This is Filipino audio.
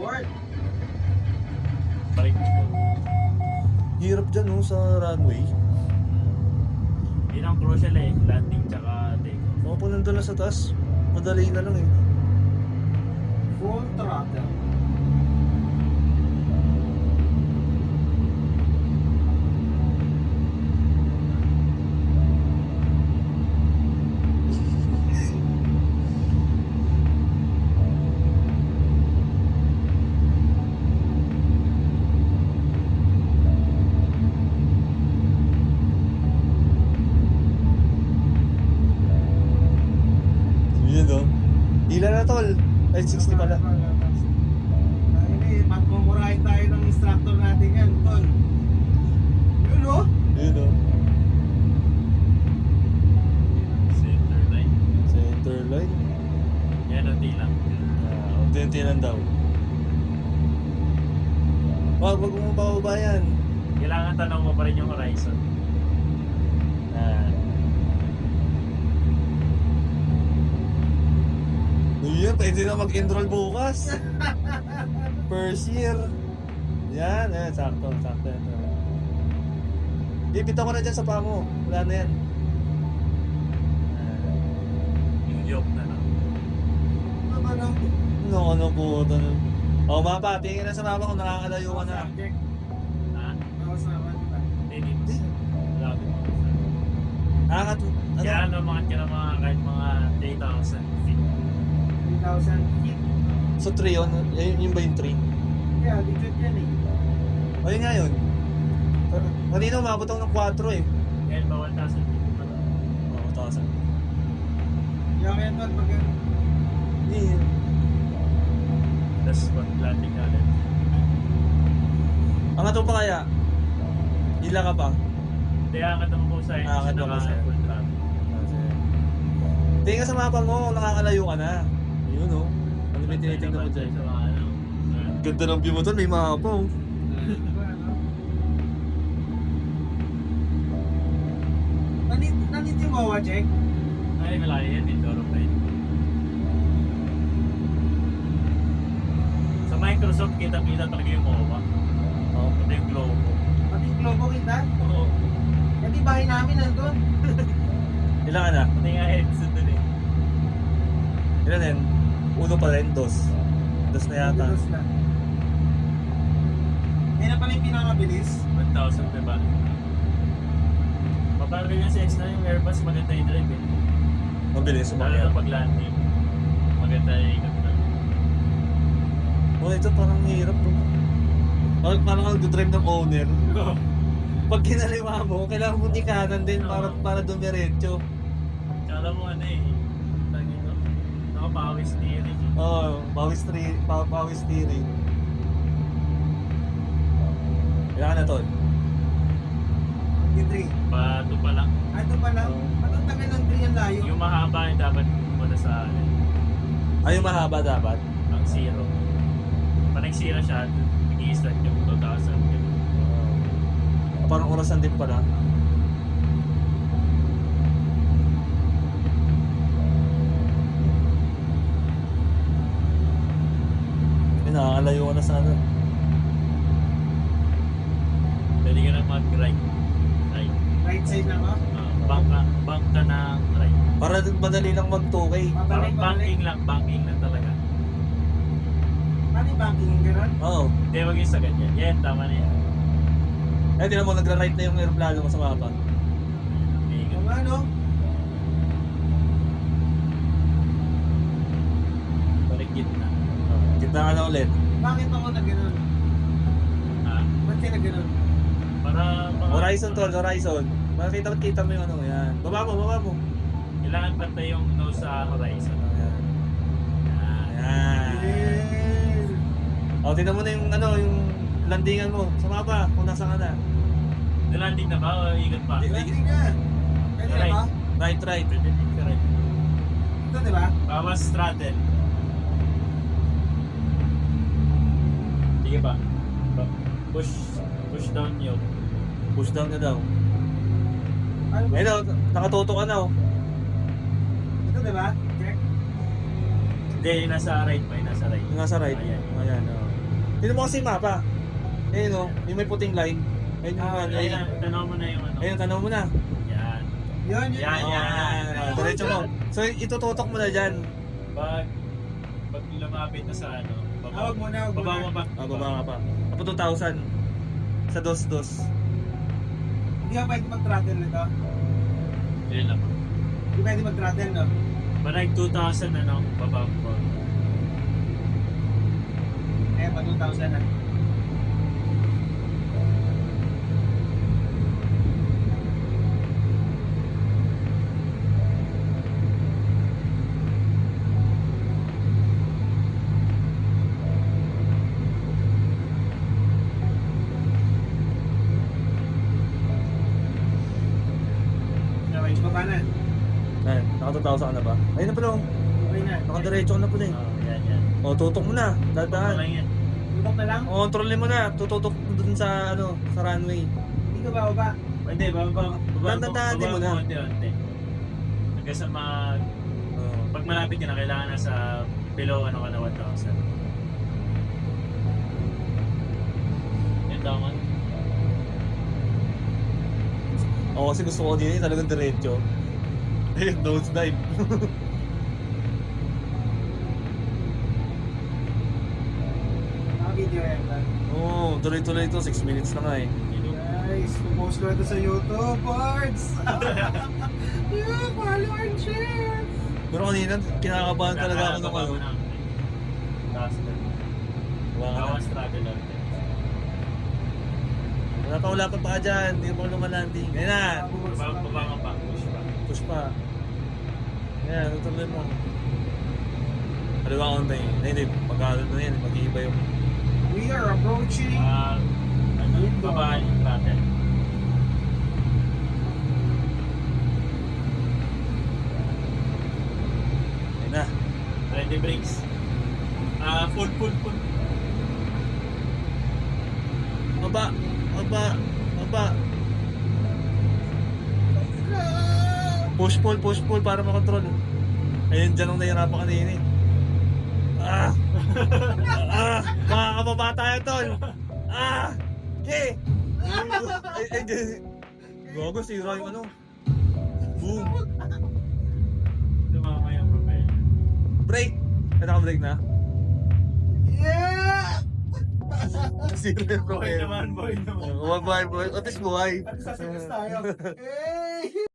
Port. Balik po. Hirap dyan no, sa runway. Yun ang crucial eh. Landing tsaka take off. Ako po nandun na sa taas, madali na lang eh. Full throttle. Yun no. Ilan na tol? Ay, 60 pala. Hindi, magmumurahin tayo ng instructor natin yan, tol. Yun o. Yun no. Center line. Center line. Yan ang tilang. Unti-unti lang daw. Wag mo bababa yan. Kailangan tanong mo pa rin yung horizon. Yun, pwede na mag-enroll bukas. First year. Yan, sakto, sakto. Ibita ko na dyan sa pamo. Wala na yan. Yung yoke na lang. Naman ang Ano po ito. O mapa, tingin na sa mapa kung nakakalayo ka na. subject. Ha? Bawas naman, di ba? Hindi mo. Malapit mo. Nakaka... Kaya ano mga kahit mga 3,000 feet. 3,000 feet. So 3 yun? Yun ba yung 3? Kaya, dikit yan eh. O yun nga yun. Kanina umabot ako ng 4 eh. Kaya ba 1,000 feet pa lang? Oo, 1,000. Kaya kaya tol, pag Hindi. Tapos landing na ulit. Ang ato pa kaya? Hila ka pa? Hindi, angat naman po sa'yo. Angat naman sa'yo. Full trap. Tingin ka sa mapa mo, nakakalayo ka na. Yun o. Ano ba yung tinitignan mo dyan? Sa mga ano. Ganda ng view mo doon, may mapa oh. Nandito yung Wawa, check. Ay, malayo yan. Dito, right? Sa Microsoft, kita-kita talaga yung MOA. Oh. Pati yung Globo. Pati yung globo kita. Oo. Kasi bahay namin nandun. Ilan ka na? Pati nga headset dun eh. Ilan yan? Uno pa rin, dos. Dos na yata. Dos na. Yan na pala yung pinakabilis. 1,000 pa ba? Mapagod yung 6 na yung Airbus, maganda yung drive eh. Mabilis, Lalo sumakya. na pag landing. Maganda yung ikot na. Oh, ito parang hirap to. Parang nag-drive ng owner. Pag kinaliwa mo, kailangan mo ikanan din para dumiretso. Tsaka mo ano eh. Tangin no? Nakapawi steering eh. Oo, power steering. Ilan ka na tol? Yung 3. Bato pa lang. Ah, ito pala. Patang tagal ng 3 yung layo. Yung mahaba yung dapat muna sa ano. Ay, yung mahaba dapat. Ang zero. Pag nag-zero siya, nag-i-start yung 2,000. Parang orasan din pala. Nakakalayo ka na sa ano. Pwede ka na mag-right. Right. Right side lang oh. Bank ka ng right. Para madali lang mag-2K. Parang banking lang talaga. Paano yung banking yung gano'n? Oo. Hindi, wag yung sa ganyan. Yan, tama na yan. Eh, tinan mo, nagra-right na yung aeroplano mo sa mapa. Kung ano? Balik gitna. Kita ka na ulit. Bakit ako na gano'n? Ha? Ba't ka na gano'n? Para Horizon tol, horizon. Makita mo yung ano, yan. Baba mo. kailangan pantay yung nose sa horizon. Yan. Yan. Yan. O, tingnan mo na yung ano, yung landingan mo sa mapa, kung nasa ka na. Nalanding na ba o ikot pa? Landing ka. Pwede na ba? Right. Pwede ka right. Ito di ba? Bawas throttle. Sige pa. Push down yun. Push down na daw. Ano ba? Ayun o, nakatuto ka na o. Ito di ba? Check. Hindi, nasa right pa. Nasa right. Yung nasa right. Ayan. Ayan o. Tignan mo kasi yung mapa. Ayun o, yung may puting line. Ayun yung ano. Ayun, tanong mo na yung ano. Ayun, tanong mo na. Yan. Yun. Yan, yan. Diretso mo. So, itututok mo na dyan. Pag lumapit na sa ano, Huwag muna, huwag baba muna. mo ba? Baba ka pa. Apo 2,000. Sa dos-dos. Hindi ka pwede mag-throttle nito. Yun lang. Hindi pwede mag-throttle, no? Barag 2,000 ano, baba mo. Eh, pa 2,000 na. Nawais pa ba na? Ayan, naka 2,000 ka na ba? Ayun na pala. Okay na. Nakadiretso ka na pala eh. Yan, yan. O, tutok mo na. Dahan-dahan. Lang yan. Tutok na lang? O, kontrolin mo na. Tututok mo dun sa, ano, sa runway. Hindi ka ba? Pwede, baba Tandaan-tandaan mo na. Unti-unti. Hanggang sa Oo. pag malapit ka na, kailangan na sa below ano ka na 1,000. Yan daw man. Ako kasi gusto ko din talagang diretso. Ayun, nose dive. Naka-video yan lang. Oo, tuloy-tuloy ito. 6 minutes na nga eh. Guys, post ko ito sa YouTube, parts! Yeah, follow and share! Pero kanina, kinakabahan talaga ako nung ano. Taas na. Wala ka Bawas na. travel natin. Wala pa ka dyan. Hindi mo lumalanding. Ayun na. Baba ka pa. Push pa. Push pa. Ayan, tutuloy mo. Kaliwa ko tayo. Hindi, pag-alo na yan. Mag-iiba yung... We are approaching Ano, baba yung travel. Ayun na. Ready brakes. Full. Baba. Push pull para makontrol. Ayun, dyan ang nahirapan kanina eh. Makakababa tayo, tol. Okay. Gago, sira yung ano. Boom. Lumama yung propel. Break. Naka-break na. Yeah! Sira yung Boy propel. naman. Buhay. At least buhay. Success tayo. Hey!